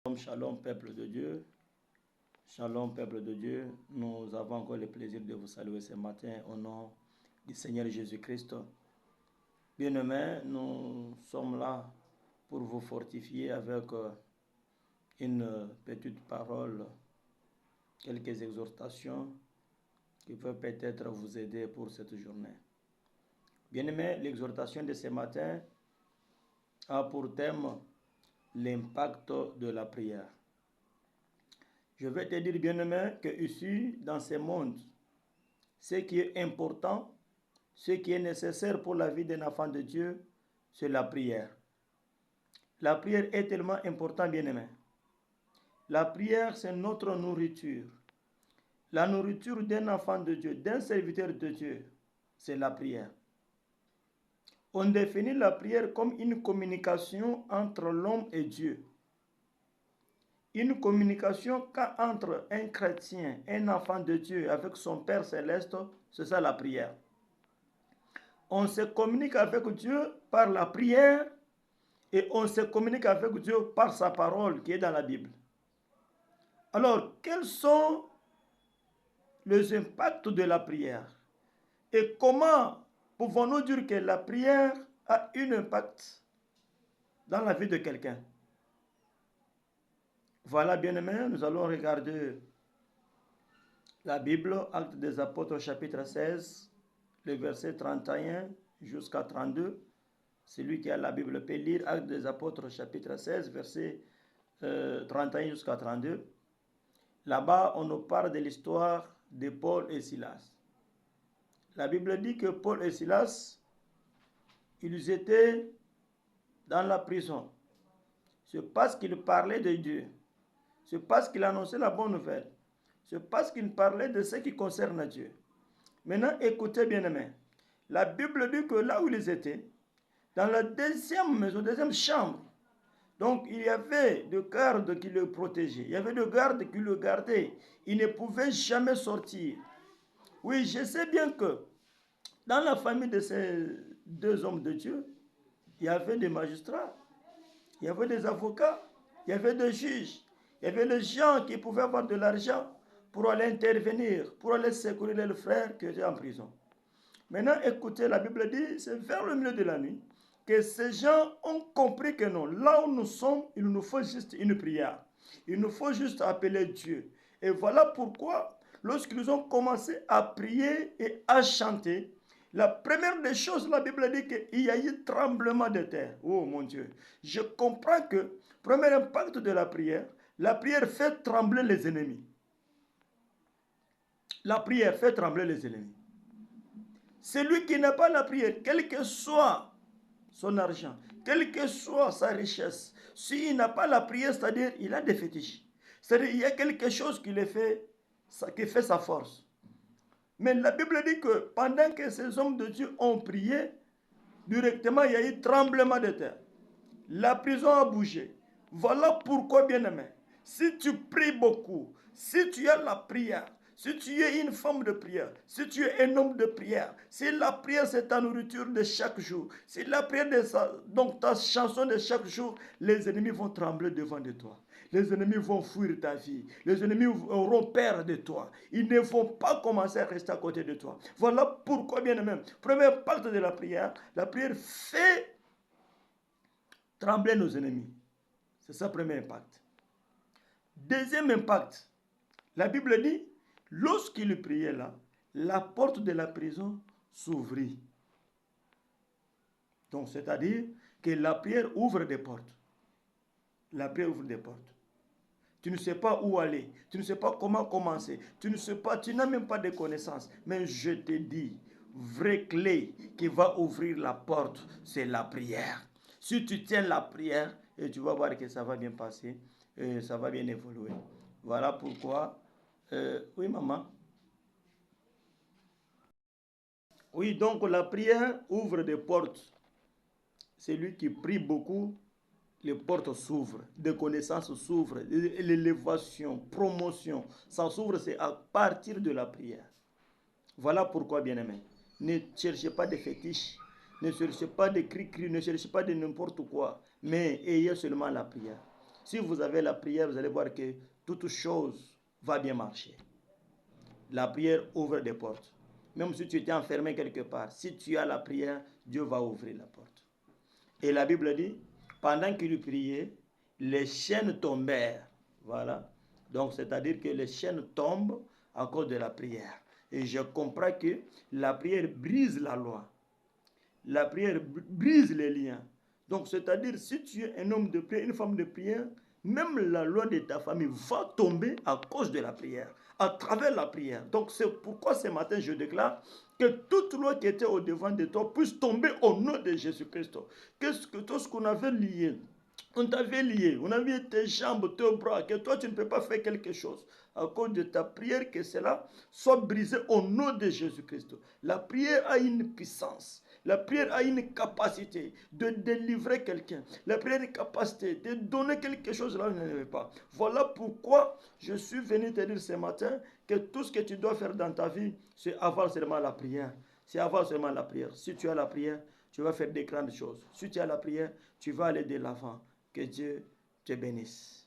Shalom, peuple de Dieu. Shalom, peuple de Dieu. Nous avons encore le plaisir de vous saluer ce matin au nom du Seigneur Jésus-Christ. Bien-aimés, nous sommes là pour vous fortifier avec une petite parole, quelques exhortations qui peuvent peut-être vous aider pour cette journée. Bien-aimés, l'exhortation de ce matin a pour thème l'impact de la prière. Je vais te dire, bien-aimé, que ici, dans ce monde, ce qui est important, ce qui est nécessaire pour la vie d'un enfant de Dieu, c'est la prière. La prière est tellement importante, bien-aimé. La prière, c'est notre nourriture. La nourriture d'un enfant de Dieu, d'un serviteur de Dieu, c'est la prière. On définit la prière comme une communication entre l'homme et Dieu. Une communication entre un chrétien, un enfant de Dieu avec son Père céleste, c'est ça la prière. On se communique avec Dieu par la prière et on se communique avec Dieu par sa parole qui est dans la Bible. Alors, quels sont les impacts de la prière? Et comment pouvons-nous dire que la prière a un impact dans la vie de quelqu'un? Voilà, bien-aimés, nous allons regarder la Bible, Actes des Apôtres, chapitre 16, le verset 31 jusqu'à 32. Celui qui a la Bible peut lire Actes des Apôtres, chapitre 16, verset 31 jusqu'à 32. Là-bas, on nous parle de l'histoire de Paul et Silas. La Bible dit que Paul et Silas, ils étaient dans la prison. C'est parce qu'ils parlaient de Dieu. C'est parce qu'ils annonçaient la bonne nouvelle. C'est parce qu'ils parlaient de ce qui concerne Dieu. Maintenant, écoutez bien, aimés. La Bible dit que là où ils étaient, dans la deuxième maison, deuxième chambre, donc il y avait des gardes qui le protégeaient. Il y avait des gardes qui le gardaient. Il ne pouvait jamais sortir. Oui, je sais bien que dans la famille de ces deux hommes de Dieu, il y avait des magistrats, il y avait des avocats, il y avait des juges, il y avait des gens qui pouvaient avoir de l'argent pour aller intervenir, pour aller secourir le frère qui était en prison. Maintenant, écoutez, la Bible dit, c'est vers le milieu de la nuit que ces gens ont compris que non, là où nous sommes, il nous faut juste une prière. Il nous faut juste appeler Dieu. Et voilà pourquoi, lorsqu'ils ont commencé à prier et à chanter, la première des choses, la Bible dit qu'il y a eu tremblement de terre. Oh mon Dieu, je comprends que, premier impact de la prière fait trembler les ennemis. La prière fait trembler les ennemis. Celui qui n'a pas la prière, quel que soit son argent, quelle que soit sa richesse, s'il n'a pas la prière, c'est-à-dire il a des fétiches. C'est-à-dire il y a quelque chose qui fait sa force. Mais la Bible dit que pendant que ces hommes de Dieu ont prié, directement il y a eu tremblement de terre. La prison a bougé. Voilà pourquoi, bien-aimé, si tu pries beaucoup, si tu as la prière, si tu es une femme de prière, si tu es un homme de prière, si la prière c'est ta nourriture de chaque jour, si la prière donc ta chanson de chaque jour, les ennemis vont trembler devant de toi. Les ennemis vont fuir ta vie. Les ennemis auront peur de toi. Ils ne vont pas commencer à rester à côté de toi. Voilà pourquoi, bien aimé, première partie de la prière fait trembler nos ennemis. C'est ça le premier impact. Deuxième impact, la Bible dit, lorsqu'il priait là, la porte de la prison s'ouvrit. Donc, c'est-à-dire que la prière ouvre des portes. La prière ouvre des portes. Tu ne sais pas où aller, tu ne sais pas comment commencer, tu n'as même pas de connaissances. Mais je te dis, vraie clé qui va ouvrir la porte, c'est la prière. Si tu tiens la prière, et tu vas voir que ça va bien passer, et ça va bien évoluer. Voilà pourquoi, oui maman. Oui, donc la prière ouvre des portes. Celui qui prie beaucoup, les portes s'ouvrent, des connaissances s'ouvrent, l'élévation, promotion, ça s'ouvre, c'est à partir de la prière. Voilà pourquoi, bien-aimés, ne cherchez pas de fétiches, ne cherchez pas de cri-cri, ne cherchez pas de n'importe quoi, mais ayez seulement la prière. Si vous avez la prière, vous allez voir que toute chose va bien marcher. La prière ouvre des portes. Même si tu étais enfermé quelque part, si tu as la prière, Dieu va ouvrir la porte. Et la Bible dit, pendant qu'il priait, les chaînes tombèrent. Voilà. Donc, c'est-à-dire que les chaînes tombent à cause de la prière. Et je comprends que la prière brise la loi. La prière brise les liens. Donc, c'est-à-dire, si tu es un homme de prière, une femme de prière, même la loi de ta famille va tomber à cause de la prière, à travers la prière. Donc, c'est pourquoi ce matin, je déclare que toute loi qui était au devant de toi puisse tomber au nom de Jésus-Christ. Que tout ce qu'on avait lié, on t'avait lié, on avait tes jambes, tes bras, que toi tu ne peux pas faire quelque chose à cause de ta prière, que cela soit brisé au nom de Jésus-Christ. La prière a une puissance. La prière a une capacité de délivrer quelqu'un. La prière a une capacité de donner quelque chose là où il n'y en avait pas. Voilà pourquoi je suis venu te dire ce matin que tout ce que tu dois faire dans ta vie, c'est avoir seulement la prière. C'est avoir seulement la prière. Si tu as la prière, tu vas faire des grandes choses. Si tu as la prière, tu vas aller de l'avant. Que Dieu te bénisse.